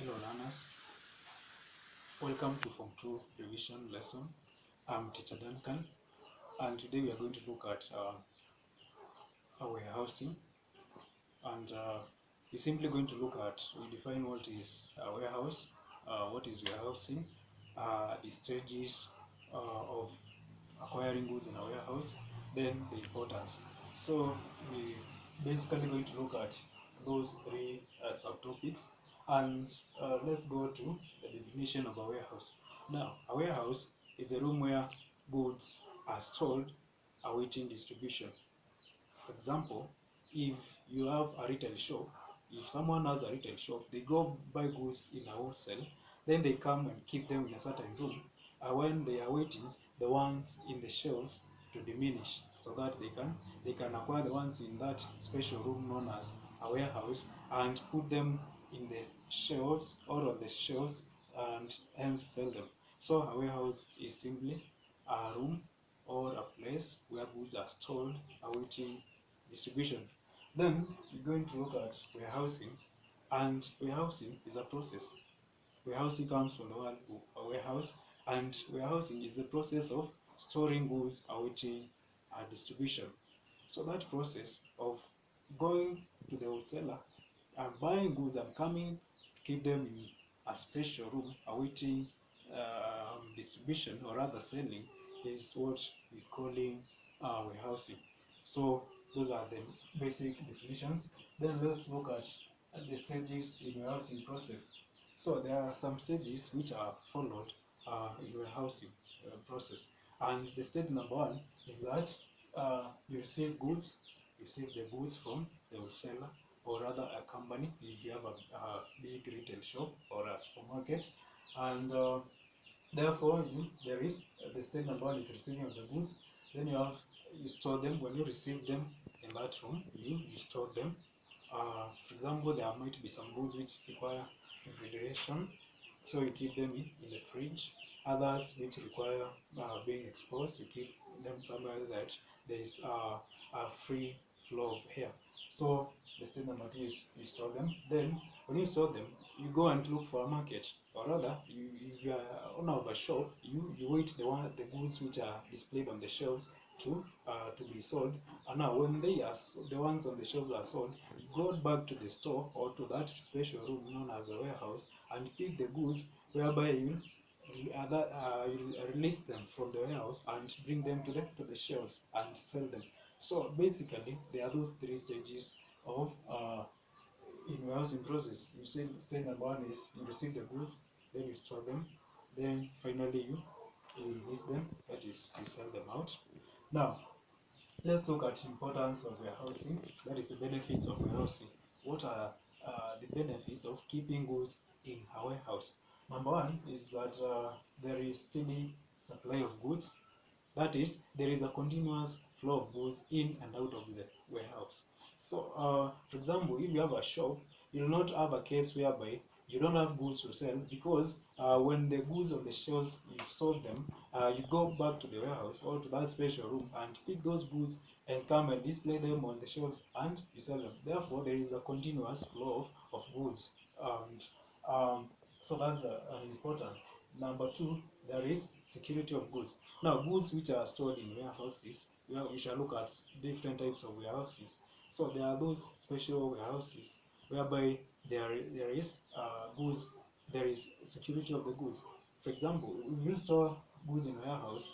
Hello learners, welcome to Form 2 revision lesson. I'm Teacher Duncan, and today we are going to look at warehousing, and we're simply going to look at, we define what is a warehouse, what is warehousing, the stages of acquiring goods in a warehouse, then the importance. So we basically going to look at those three subtopics, and let's go to the definition of a warehouse. Now, a warehouse is a room where goods are stored awaiting distribution. For example, if you have a retail shop, if someone has a retail shop, they go buy goods in a wholesale, then they come and keep them in a certain room. When they are waiting, the ones in the shelves to diminish, so that they can acquire the ones in that special room known as a warehouse and put them in the shelves or on the shelves and hence sell them. So a warehouse is simply a room or a place where goods are stored awaiting distribution. Then we're going to look at warehousing, and warehousing is a process. Warehousing comes from the word warehouse, and warehousing is the process of storing goods awaiting distribution. So that process of going to the wholesaler and buying goods and coming to keep them in a special room awaiting distribution or rather selling is what we calling warehousing. So those are the basic definitions. Then let's look at the stages in warehousing process. So there are some stages which are followed in warehousing process, and the stage number one is that you receive goods, you receive the goods from the wholesaler or rather a company if you have a big retail shop or a supermarket, and therefore there is the stage number one is receiving of the goods. Then you store them. When you receive them in that room, you store them. For example, there might be some goods which require refrigeration, so you keep them in the fridge. Others which require being exposed, you keep them somewhere that there is a free flow of air. So the step number two is you store them. Then when you store them, you go and look for a market, or rather, if you are owner of a shop, you wait the goods which are displayed on the shelves to be sold. And now when the ones on the shelves are sold, you go back to the store or to that special room known as a warehouse and pick the goods, whereby you release them from the warehouse and bring them to the shelves and sell them. So basically, there are those three stages of in warehousing process. You say stage number one is you receive the goods, then you store them, then finally you release them, that is you sell them out. Now let's look at importance of warehousing, that is the benefits of warehousing. What are the benefits of keeping goods in a warehouse? Number one is that there is steady supply of goods. That is, there is a continuous flow of goods in and out of the warehouse. So, for example, if you have a shop, you will not have a case whereby you don't have goods to sell, because when the goods on the shelves you've sold them, you go back to the warehouse or to that special room and pick those goods and come and display them on the shelves and you sell them. Therefore, there is a continuous flow of goods, and so that's important. Number two, there is security of goods. Now, goods which are stored in warehouses, we shall look at different types of warehouses. So there are those special warehouses whereby there is goods, there is security of the goods. For example, if you store goods in a warehouse,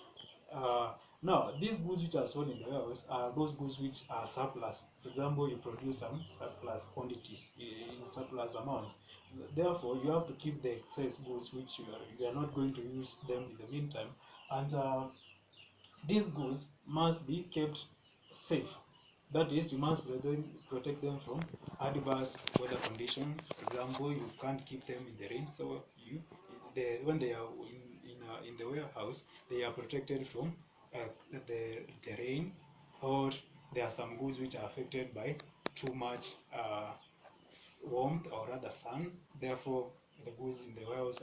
now these goods which are sold in the warehouse are those goods which are surplus. For example, you produce some surplus quantities in surplus amounts. Therefore, you have to keep the excess goods which you are not going to use them in the meantime, and these goods must be kept safe. That is, you must protect them from adverse weather conditions. For example, you can't keep them in the rain, so when they are in the warehouse, they are protected from the rain, or there are some goods which are affected by too much warmth or rather sun. Therefore, the goods in the warehouse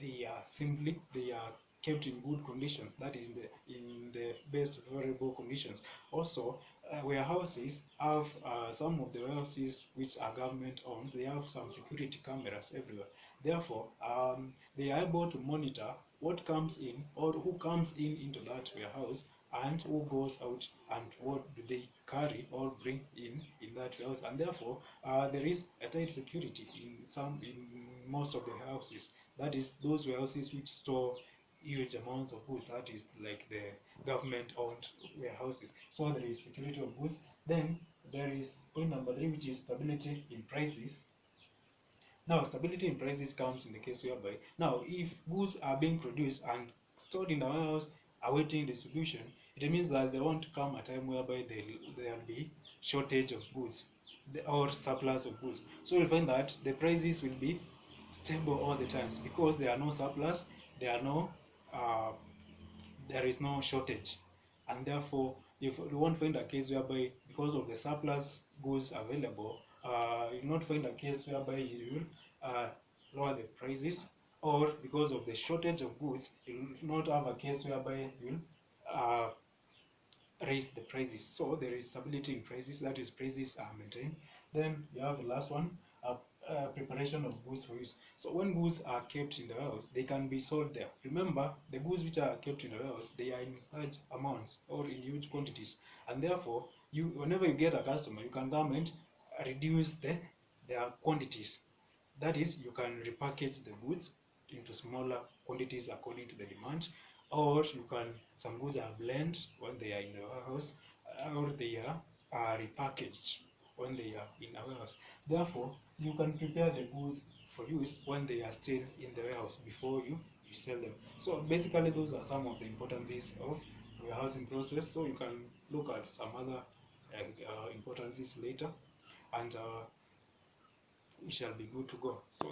they are kept in good conditions. That is in the best favorable conditions. Also, warehouses have some of the warehouses which are government owned. They have some security cameras everywhere. Therefore, they are able to monitor what comes in or who comes in into that warehouse and who goes out and what do they carry or bring in that warehouse. And therefore, there is a tight security in most of the warehouses. That is, those warehouses which store huge amounts of goods, that is like the government owned warehouses. So there is security of goods. Then there is point number 3, which is stability in prices. Now, stability in prices comes in the case whereby, now, if goods are being produced and stored in the warehouse awaiting distribution, it means that there won't come a time whereby there will be shortage of goods or surplus of goods. So you'll find that the prices will be stable all the times because there are no surplus, there are no uh, there is no shortage, and therefore if you won't find a case whereby because of the surplus goods available, you will not find a case whereby you will lower the prices, or because of the shortage of goods you will not have a case whereby you will raise the prices. So there is stability in prices, that is, prices are maintained. Then you have the last one, preparation of goods for use. So when goods are kept in the warehouse, they can be sold there. Remember, the goods which are kept in the warehouse, they are in large amounts or in huge quantities, and therefore, whenever you get a customer, you can come and reduce their quantities. That is, you can repackage the goods into smaller quantities according to the demand, or you can, some goods are blend when they are in the warehouse, or they are repackaged when they are in a warehouse. Therefore, you can prepare the goods for use when they are still in the warehouse before you sell them. So basically, those are some of the importances of warehousing process. So you can look at some other importances later, and we shall be good to go. So